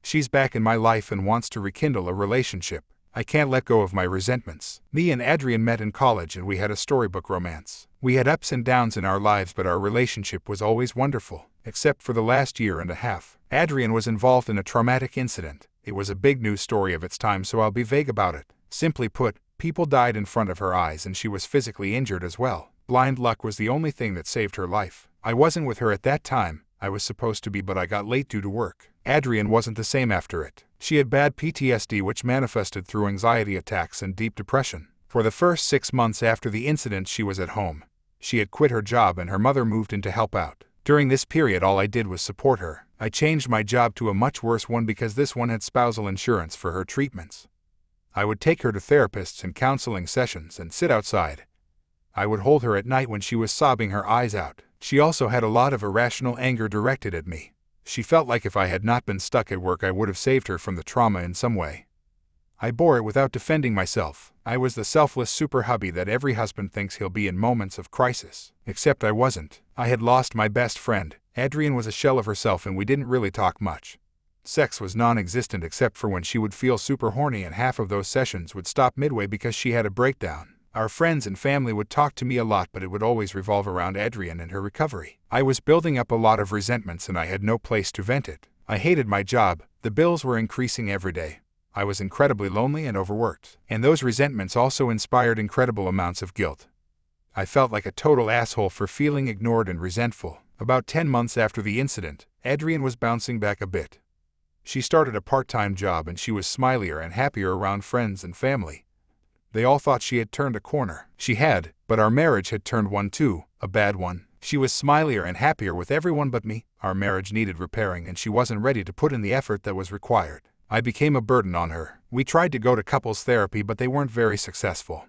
She's back in my life and wants to rekindle a relationship. I can't let go of my resentments. Me and Adrian met in college and we had a storybook romance. We had ups and downs in our lives, but our relationship was always wonderful, except for the last year and a half. Adrian was involved in a traumatic incident. It was a big news story of its time, so I'll be vague about it. Simply put, people died in front of her eyes and she was physically injured as well. Blind luck was the only thing that saved her life. I wasn't with her at that time. I was supposed to be, but I got late due to work. Adrian wasn't the same after it. She had bad PTSD which manifested through anxiety attacks and deep depression. For the first 6 months after the incident she was at home. She had quit her job and her mother moved in to help out. During this period all I did was support her. I changed my job to a much worse one because this one had spousal insurance for her treatments. I would take her to therapists and counseling sessions and sit outside. I would hold her at night when she was sobbing her eyes out. She also had a lot of irrational anger directed at me. She felt like if I had not been stuck at work I would have saved her from the trauma in some way. I bore it without defending myself. I was the selfless super hubby that every husband thinks he'll be in moments of crisis. Except I wasn't. I had lost my best friend. Adrian was a shell of herself and we didn't really talk much. Sex was non-existent except for when she would feel super horny, and half of those sessions would stop midway because she had a breakdown. Our friends and family would talk to me a lot, but it would always revolve around Adrian and her recovery. I was building up a lot of resentments and I had no place to vent it. I hated my job. The bills were increasing every day. I was incredibly lonely and overworked. And those resentments also inspired incredible amounts of guilt. I felt like a total asshole for feeling ignored and resentful. About 10 months after the incident, Adrian was bouncing back a bit. She started a part-time job and she was smilier and happier around friends and family. They all thought she had turned a corner. She had, but our marriage had turned one too, a bad one. She was smilier and happier with everyone but me. Our marriage needed repairing and she wasn't ready to put in the effort that was required. I became a burden on her. We tried to go to couples therapy but they weren't very successful.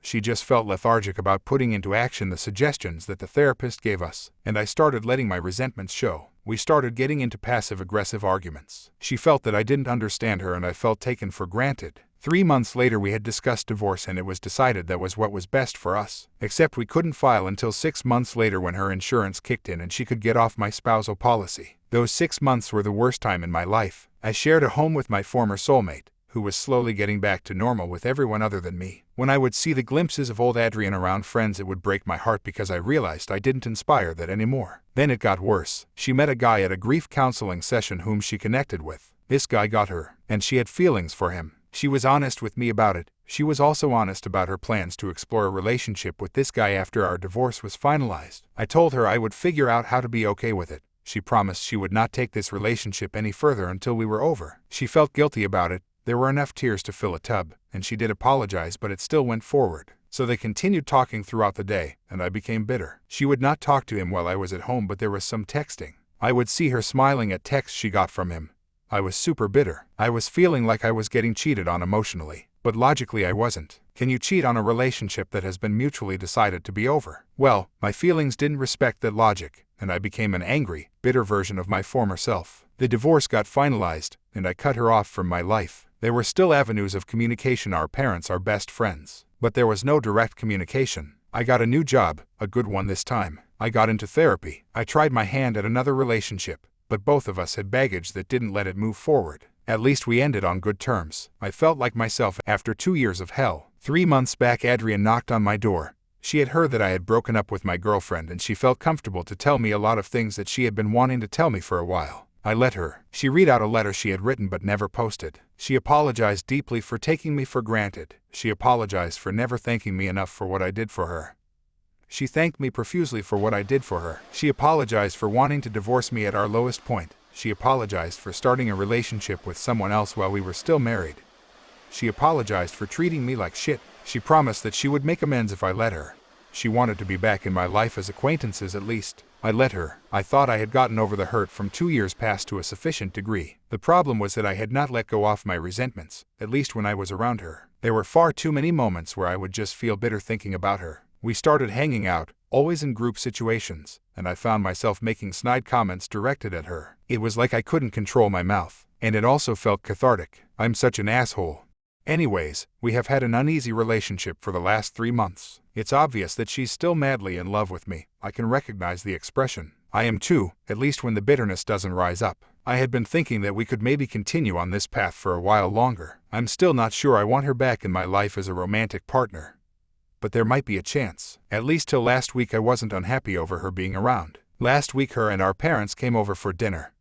She just felt lethargic about putting into action the suggestions that the therapist gave us, and I started letting my resentments show. We started getting into passive-aggressive arguments. She felt that I didn't understand her and I felt taken for granted. 3 months later we had discussed divorce and it was decided that was what was best for us. Except we couldn't file until 6 months later when her insurance kicked in and she could get off my spousal policy. Those 6 months were the worst time in my life. I shared a home with my former soulmate, who was slowly getting back to normal with everyone other than me. When I would see the glimpses of old Adrian around friends it would break my heart because I realized I didn't inspire that anymore. Then it got worse. She met a guy at a grief counseling session whom she connected with. This guy got her, and she had feelings for him. She was honest with me about it. She was also honest about her plans to explore a relationship with this guy after our divorce was finalized. I told her I would figure out how to be okay with it. She promised she would not take this relationship any further until we were over. She felt guilty about it. There were enough tears to fill a tub, and she did apologize, but it still went forward. So they continued talking throughout the day, and I became bitter. She would not talk to him while I was at home, but there was some texting. I would see her smiling at texts she got from him. I was super bitter. I was feeling like I was getting cheated on emotionally, but logically I wasn't. Can you cheat on a relationship that has been mutually decided to be over? Well, my feelings didn't respect that logic, and I became an angry, bitter version of my former self. The divorce got finalized, and I cut her off from my life. There were still avenues of communication. Our parents are best friends, but there was no direct communication. I got a new job, a good one this time. I got into therapy. I tried my hand at another relationship, but both of us had baggage that didn't let it move forward. At least we ended on good terms. I felt like myself after 2 years of hell. 3 months back Adrian knocked on my door. She had heard that I had broken up with my girlfriend and she felt comfortable to tell me a lot of things that she had been wanting to tell me for a while. I let her. She read out a letter she had written but never posted. She apologized deeply for taking me for granted. She apologized for never thanking me enough for what I did for her. She thanked me profusely for what I did for her. She apologized for wanting to divorce me at our lowest point. She apologized for starting a relationship with someone else while we were still married. She apologized for treating me like shit. She promised that she would make amends if I let her. She wanted to be back in my life as acquaintances at least. I let her. I thought I had gotten over the hurt from 2 years past to a sufficient degree. The problem was that I had not let go off my resentments, at least when I was around her. There were far too many moments where I would just feel bitter thinking about her. We started hanging out, always in group situations, and I found myself making snide comments directed at her. It was like I couldn't control my mouth, and it also felt cathartic. I'm such an asshole. Anyways, we have had an uneasy relationship for the last 3 months. It's obvious that she's still madly in love with me. I can recognize the expression. I am too, at least when the bitterness doesn't rise up. I had been thinking that we could maybe continue on this path for a while longer. I'm still not sure I want her back in my life as a romantic partner. But there might be a chance. At least till last week I wasn't unhappy over her being around. Last week her and our parents came over for dinner.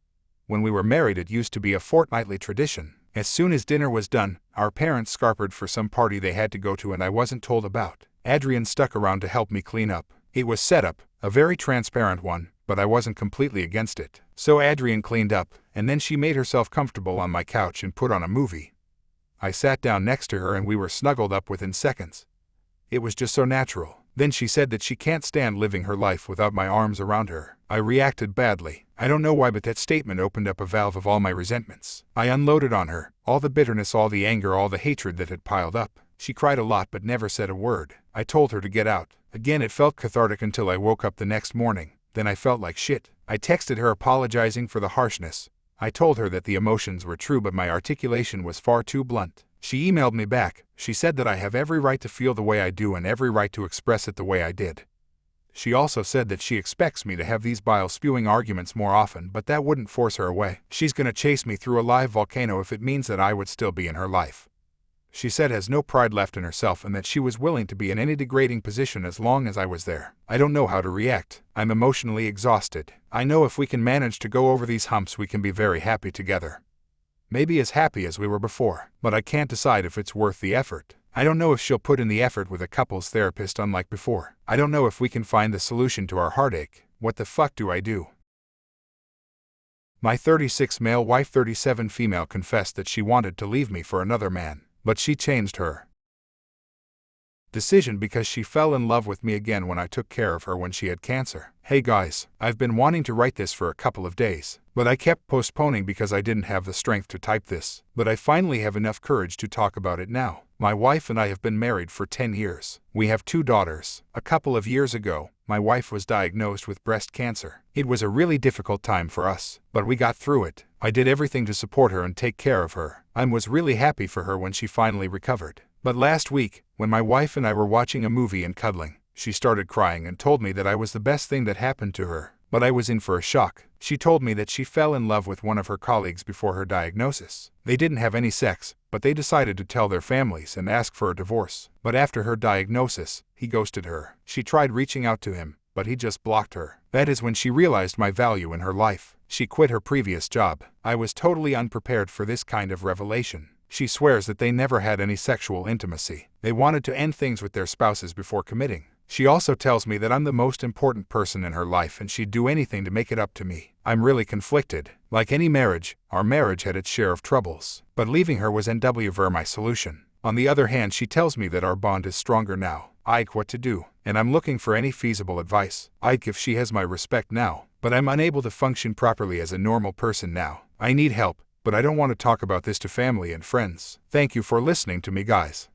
When we were married it used to be a fortnightly tradition. As soon as dinner was done, our parents scarpered for some party they had to go to and I wasn't told about. Adrian stuck around to help me clean up. It was set up, a very transparent one, but I wasn't completely against it. So Adrian cleaned up, and then she made herself comfortable on my couch and put on a movie. I sat down next to her and we were snuggled up within seconds. It was just so natural. Then she said that she can't stand living her life without my arms around her. I reacted badly. I don't know why, but that statement opened up a valve of all my resentments. I unloaded on her, all the bitterness, all the anger, all the hatred that had piled up. She cried a lot but never said a word. I told her to get out. Again, it felt cathartic until I woke up the next morning. Then I felt like shit. I texted her apologizing for the harshness. I told her that the emotions were true but my articulation was far too blunt. She emailed me back. She said that I have every right to feel the way I do and every right to express it the way I did. She also said that she expects me to have these bile-spewing arguments more often, but that wouldn't force her away. She's gonna chase me through a live volcano if it means that I would still be in her life. She said has no pride left in herself and that she was willing to be in any degrading position as long as I was there. I don't know how to react. I'm emotionally exhausted. I know if we can manage to go over these humps we can be very happy together. Maybe as happy as we were before, but I can't decide if it's worth the effort. I don't know if she'll put in the effort with a couples therapist unlike before. I don't know if we can find the solution to our heartache. What the fuck do I do? My 36 male wife 37 female confessed that she wanted to leave me for another man, but she changed her decision because she fell in love with me again when I took care of her when she had cancer. Hey guys, I've been wanting to write this for a couple of days, but I kept postponing because I didn't have the strength to type this. But I finally have enough courage to talk about it now. My wife and I have been married for 10 years. We have 2 daughters. A couple of years ago, my wife was diagnosed with breast cancer. It was a really difficult time for us, but we got through it. I did everything to support her and take care of her. I was really happy for her when she finally recovered. But last week, when my wife and I were watching a movie and cuddling, she started crying and told me that I was the best thing that happened to her. But I was in for a shock. She told me that she fell in love with one of her colleagues before her diagnosis. They didn't have any sex, but they decided to tell their families and ask for a divorce. But after her diagnosis, he ghosted her. She tried reaching out to him, but he just blocked her. That is when she realized my value in her life. She quit her previous job. I was totally unprepared for this kind of revelation. She swears that they never had any sexual intimacy. They wanted to end things with their spouses before committing. She also tells me that I'm the most important person in her life and she'd do anything to make it up to me. I'm really conflicted. Like any marriage, our marriage had its share of troubles, but leaving her was NWver my solution. On the other hand, she tells me that our bond is stronger now. Ike, what to do? And I'm looking for any feasible advice. Ike, if she has my respect now, but I'm unable to function properly as a normal person now. I need help, but I don't want to talk about this to family and friends. Thank you for listening to me, guys.